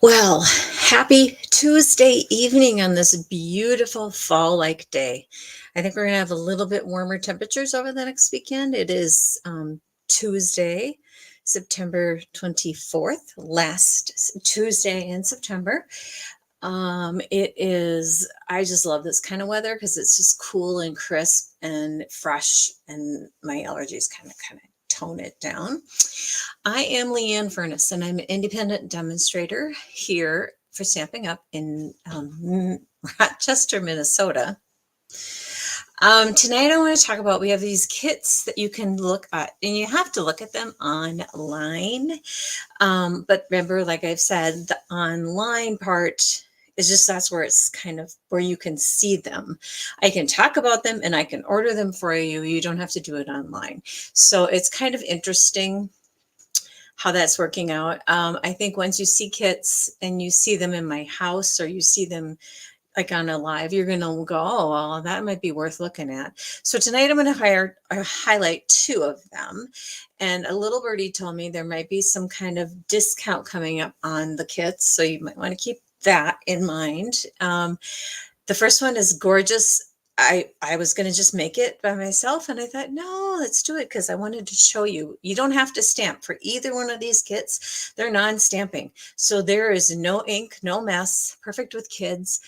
Well, happy Tuesday evening on this beautiful fall-like day. I think we're going to have a little bit warmer temperatures over the next weekend. It is Tuesday, September 24th, last Tuesday in September. I just love this kind of weather because it's just cool and crisp and fresh, and my allergies kind of tone it down. I am Leanne Furness, and I'm an independent demonstrator here for Stamping Up in Rochester, Minnesota. Tonight, I want to talk about we have these kits that you can look at, and you have to look at them online. But remember, like I've said, the online part is just that's where it's kind of where you can see them. I can talk about them and I can order them for you. You don't have to do it online. So it's kind of interesting how that's working out. I think once you see kits and you see them in my house or you see them like on a live, you're going to go, oh, well, that might be worth looking at. So tonight I'm going to highlight two of them. And a little birdie told me there might be some kind of discount coming up on the kits. So you might want to keep that in mind. The first one is gorgeous. I was going to just make it by myself, and I thought, no, let's do it because I wanted to show you. You don't have to stamp for either one of these kits. They're non-stamping. So there is no ink, no mess, perfect with kids,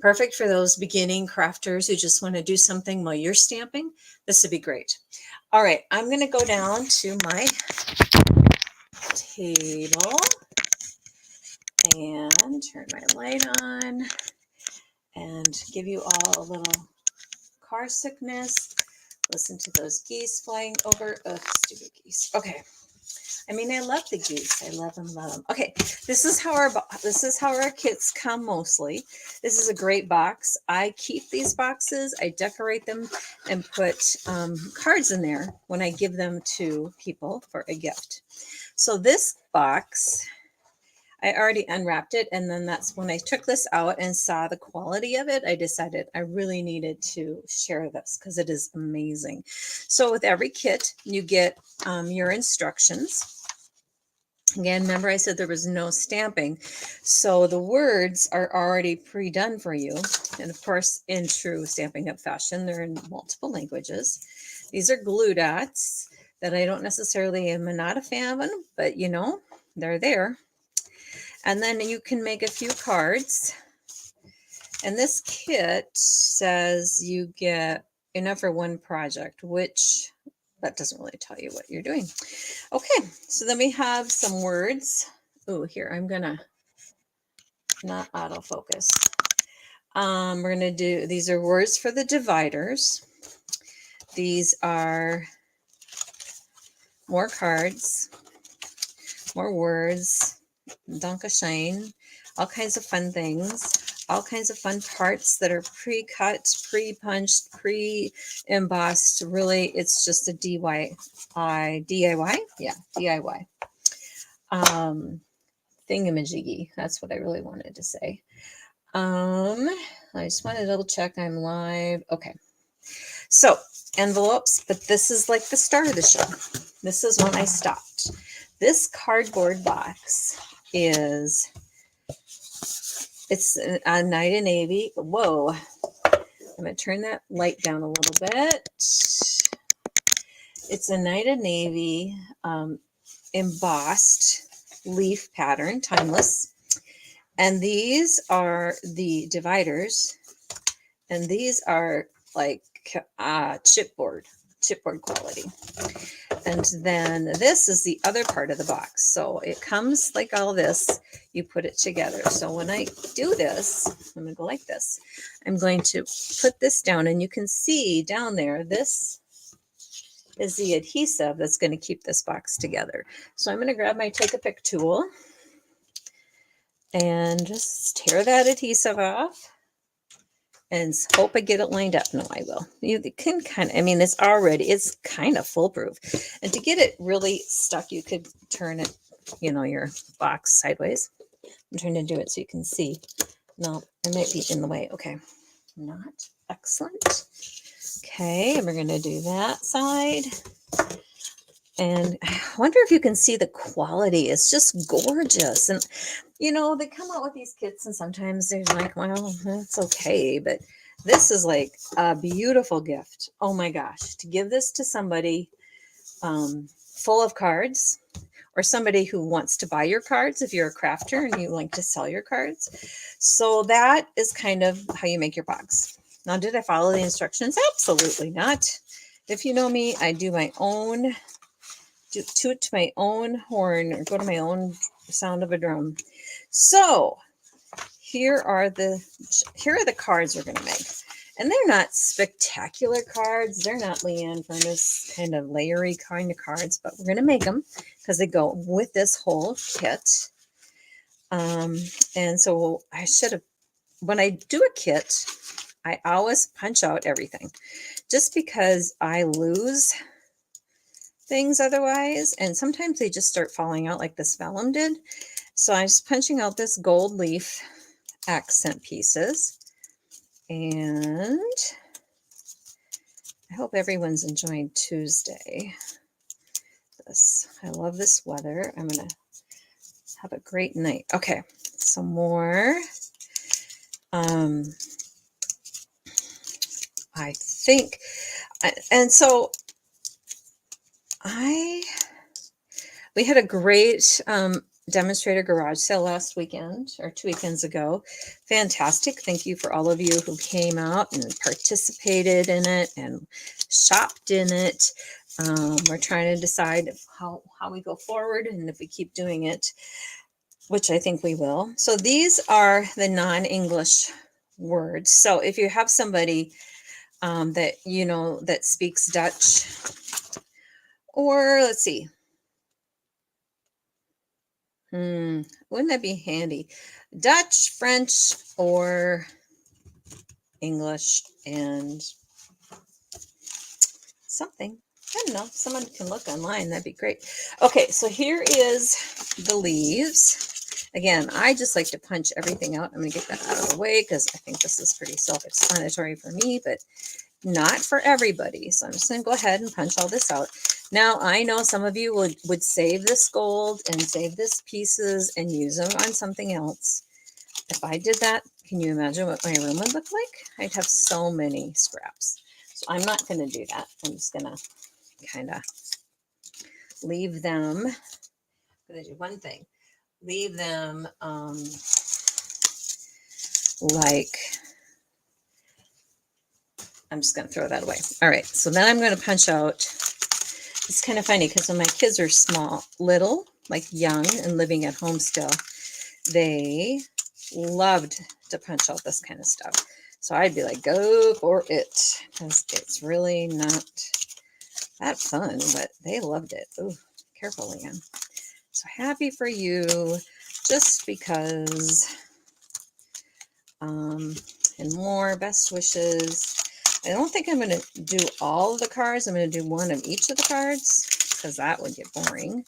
perfect for those beginning crafters who just want to do something while you're stamping. This would be great. All right, I'm going to go down to my table and turn my light on and give you all a little car sickness. Listen to those geese flying over. Ugh, stupid geese. Okay. I mean, I love the geese. I love them, love them. Okay, this is how our kits come mostly. This is a great box. I keep these boxes. I decorate them and put cards in there when I give them to people for a gift. So this box, I already unwrapped it, and then that's when I took this out and saw the quality of it. I decided I really needed to share this because it is amazing. So with every kit, you get your instructions. Again, remember I said there was no stamping. So the words are already pre-done for you. And of course, in true Stamping Up fashion, they're in multiple languages. These are glue dots that I don't necessarily am not a fan of, but you know, they're there. And then you can make a few cards. And this kit says you get enough for one project, which that doesn't really tell you what you're doing. Okay, so then we have some words. Oh, here, I'm gonna not autofocus. We're gonna do, these are words for the dividers. These are more cards, more words, Dankeschön, all kinds of fun things, all kinds of fun parts that are pre-cut, pre-punched, pre-embossed. Really, it's just a DIY. Yeah, DIY. Thingamajiggy. That's what I really wanted to say. I just want to double check I'm live. Okay. So envelopes, but this is like the start of the show. This is when I stopped. This cardboard box is, it's a Night of Navy. Whoa. I'm going to turn that light down a little bit. It's a Night of Navy embossed leaf pattern, timeless. And these are the dividers. And these are like chipboard quality. And then this is the other part of the box. So it comes like all this, you put it together. So when I do this, I'm going to go like this. I'm going to put this down, and you can see down there, this is the adhesive that's going to keep this box together. So I'm going to grab my Take a Pick tool and just tear that adhesive off and hope I get it lined up. No, I will. You can kind of, I mean, it's kind of foolproof. And to get it really stuck, you could turn it, you know, your box sideways. I'm trying to do it so you can see. No, it might be in the way. Okay, not excellent. Okay, and we're going to do that side. And I wonder if you can see the quality. It's just gorgeous. And, you know, they come out with these kits and sometimes they're like, well, that's okay. But this is like a beautiful gift. Oh my gosh. To give this to somebody full of cards, or somebody who wants to buy your cards if you're a crafter and you like to sell your cards. So that is kind of how you make your box. Now, did I follow the instructions? Absolutely not. If you know me, I do my own, toot to my own horn, or go to my own sound of a drum. So here are the cards we're going to make. And they're not spectacular cards. They're not Leanne Furnace kind of layery kind of cards, but we're going to make them because they go with this whole kit. And so I should have, when I do a kit, I always punch out everything just because I lose things otherwise. And sometimes they just start falling out like this vellum did. So I'm just punching out this gold leaf accent pieces. And I hope everyone's enjoying Tuesday. I love this weather. I'm going to have a great night. Okay, some more. I think, and so we had a great demonstrator garage sale last weekend or 2 weekends ago. Fantastic. Thank you for all of you who came out and participated in it and shopped in it. We're trying to decide how we go forward and if we keep doing it, which I think we will. So these are the non-English words. So if you have somebody that you know that speaks Dutch, or let's see, wouldn't that be handy? Dutch, French, or English, and something. I don't know. Someone can look online. That'd be great. Okay, so here is the leaves. Again, I just like to punch everything out. I'm going to get that out of the way because I think this is pretty self-explanatory for me, but not for everybody. So I'm just going to go ahead and punch all this out. Now, I know some of you would save this gold and save this pieces and use them on something else. If I did that, can you imagine what my room would look like? I'd have so many scraps. So I'm not going to do that. I'm just going to kind of leave them. I'm going to do one thing. Leave them like, I'm just going to throw that away. All right. So then I'm going to punch out. It's kind of funny because when my kids are small, little, like young and living at home still, they loved to punch out this kind of stuff. So I'd be like, go for it, because it's really not that fun, but they loved it. Oh, careful, Leanne. So happy for you, just because. And more best wishes. I don't think I'm going to do all of the cards. I'm going to do one of each of the cards because that would get boring.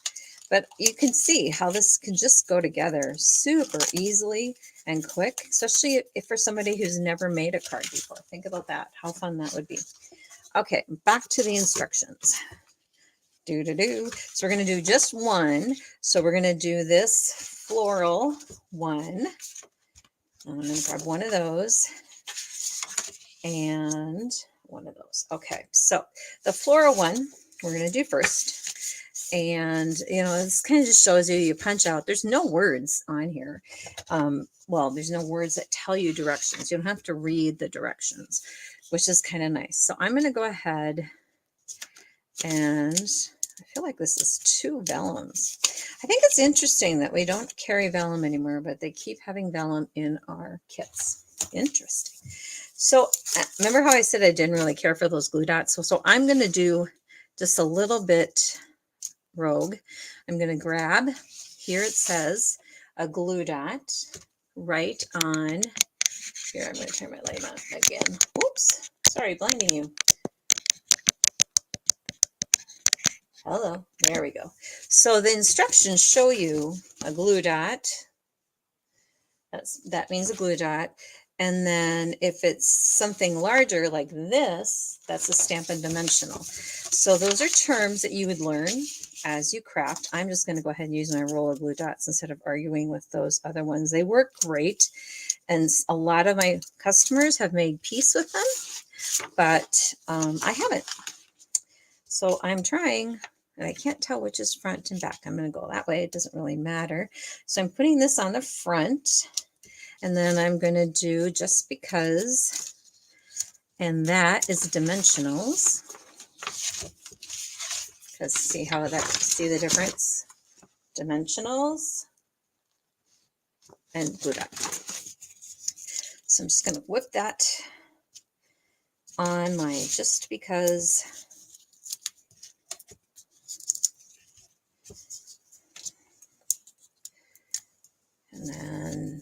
But you can see how this can just go together super easily and quick, especially if for somebody who's never made a card before. Think about that, how fun that would be. Okay, back to the instructions. So we're going to do just one. So we're going to do this floral one. I'm going to grab one of those and one of those. Okay, so the floral one we're going to do first. And, you know, this kind of just shows you punch out. There's no words on here. Well, there's no words that tell you directions. You don't have to read the directions, which is kind of nice. So I'm going to go ahead and I feel like this is 2 vellums. I think it's interesting that we don't carry vellum anymore, but they keep having vellum in our kits. Interesting. So remember how I said I didn't really care for those glue dots? So I'm going to do just a little bit rogue. I'm going to grab, here it says a glue dot right on, here I'm going to turn my light on again. Whoops, sorry, blinding you. Hello, there we go. So the instructions show you a glue dot. That means a glue dot. And then if it's something larger like this, that's a Stampin' Dimensional. So those are terms that you would learn as you craft. I'm just going to go ahead and use my roll of glue dots instead of arguing with those other ones. They work great, and a lot of my customers have made peace with them, but I haven't. So I'm trying, and I can't tell which is front and back. I'm going to go that way. It doesn't really matter. So I'm putting this on the front, and then I'm going to do just because, and that is dimensionals. Because see how that, see the difference? Dimensionals and glue dot. So I'm just going to whip that on my just because. And then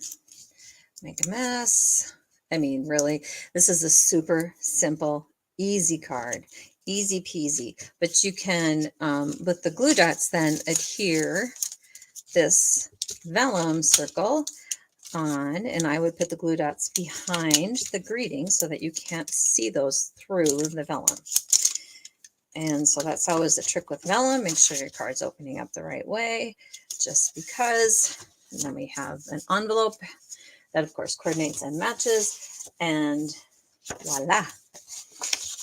make a mess. I mean, really, this is a super simple, easy card. Easy peasy. But you can, with the glue dots, then adhere this vellum circle on, and I would put the glue dots behind the greeting so that you can't see those through the vellum. And so that's always the trick with vellum. Make sure your card's opening up the right way, just because. And then we have an envelope that, of course, coordinates and matches, and voila.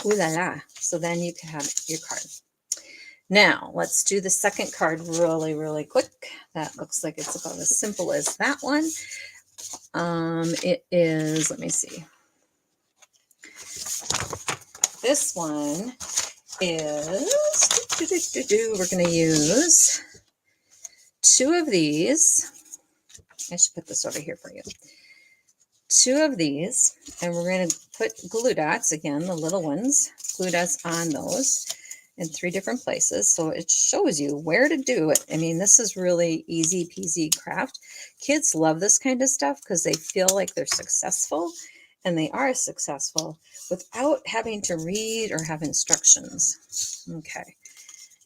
Ooh la la. So then you can have your card. Now, let's do the second card really, really quick. That looks like it's about as simple as that one. It is, let me see. This one is, we're going to use 2 of these. I should put this over here for you. 2 of these, and we're going to put glue dots, again, the little ones, glue dots on those in 3 different places. So it shows you where to do it. I mean, this is really easy peasy craft. Kids love this kind of stuff because they feel like they're successful, and they are successful without having to read or have instructions. Okay.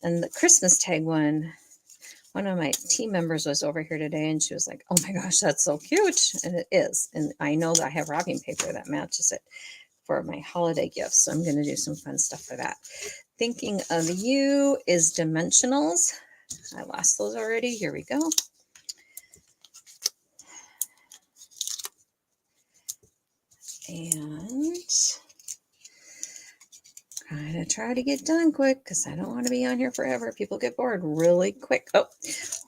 And the Christmas tag one of my team members was over here today, and she was like, oh my gosh, that's so cute. And it is. And I know that I have wrapping paper that matches it for my holiday gifts. So I'm going to do some fun stuff for that. Thinking of You is dimensionals. I lost those already. Here we go. And I'm going to try to get done quick because I don't want to be on here forever. People get bored really quick. Oh,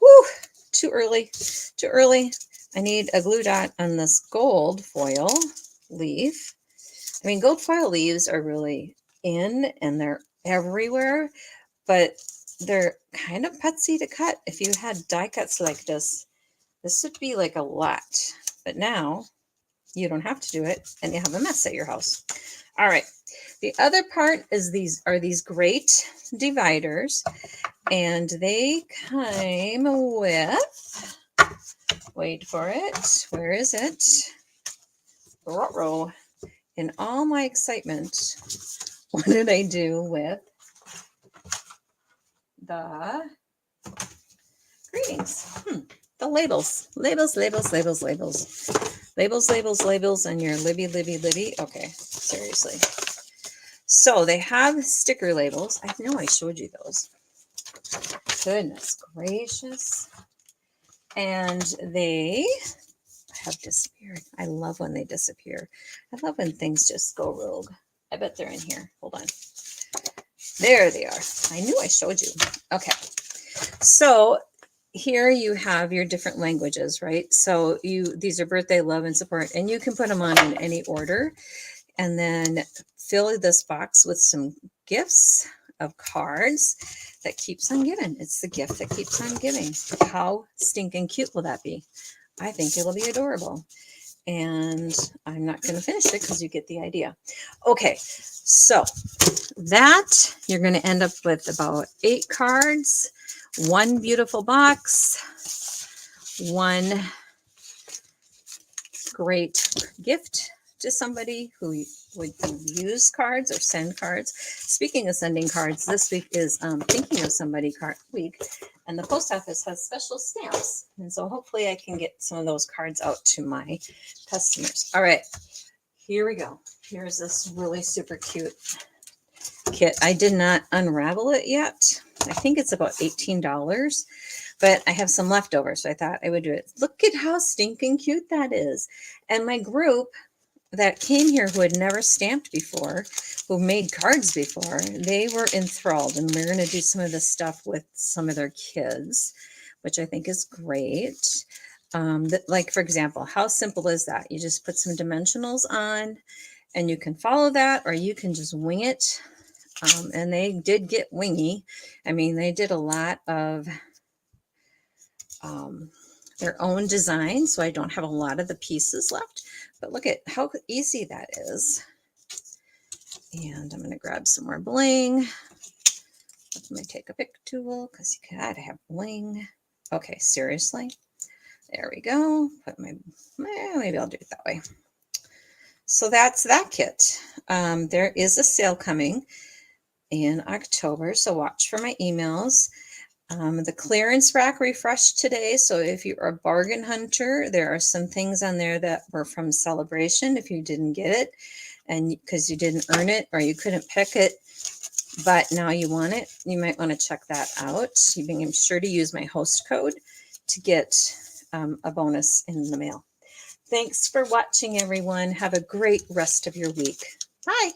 whoo, too early, too early. I need a glue dot on this gold foil leaf. I mean, gold foil leaves are really in and they're everywhere, but they're kind of putsy to cut. If you had die cuts like this would be like a lot. But now you don't have to do it and you have a mess at your house. All right. The other part is these great dividers, and they came with, wait for it, where is it? Ruh-roh. In all my excitement, what did I do with the greetings? The labels, and your Libby. Okay, seriously. So they have sticker labels. I know I showed you those. Goodness gracious. And they have disappeared. I love when they disappear. I love when things just go rogue. I bet they're in here. Hold on. There they are. I knew I showed you. Okay. So here you have your different languages, right? So these are birthday, love, and support, and you can put them on in any order. And then fill this box with some gifts of cards that keeps on giving. It's the gift that keeps on giving. How stinking cute will that be? I think it'll be adorable. And I'm not going to finish it because you get the idea. Okay, so that you're going to end up with about 8 cards, 1 beautiful box, 1 great gift to somebody who would use cards or send cards. Speaking of sending cards, this week is Thinking of Somebody card week, and the post office has special stamps. And so hopefully I can get some of those cards out to my customers. All right, here we go. Here's this really super cute kit. I did not unravel it yet. I think it's about $18, but I have some leftovers, so I thought I would do it. Look at how stinking cute that is. And my group that came here who had never stamped before, who made cards before, they were enthralled. And we're going to do some of this stuff with some of their kids, which I think is great. Like, for example, how simple is that? You just put some dimensionals on and you can follow that, or you can just wing it. And they did get wingy. I mean, they did a lot of their own design, so I don't have a lot of the pieces left. But look at how easy that is. And I'm going to grab some more bling. Let me take a pick tool because you gotta have bling. Okay, seriously. There we go. Put my, maybe I'll do it that way. So that's that kit. There is a sale coming in October, so watch for my emails. The clearance rack refreshed today, so if you're a bargain hunter, there are some things on there that were from Celebration if you didn't get it, and because you didn't earn it or you couldn't pick it, but now you want it, you might want to check that out. You can be sure to use my host code to get a bonus in the mail. Thanks for watching, everyone. Have a great rest of your week. Bye.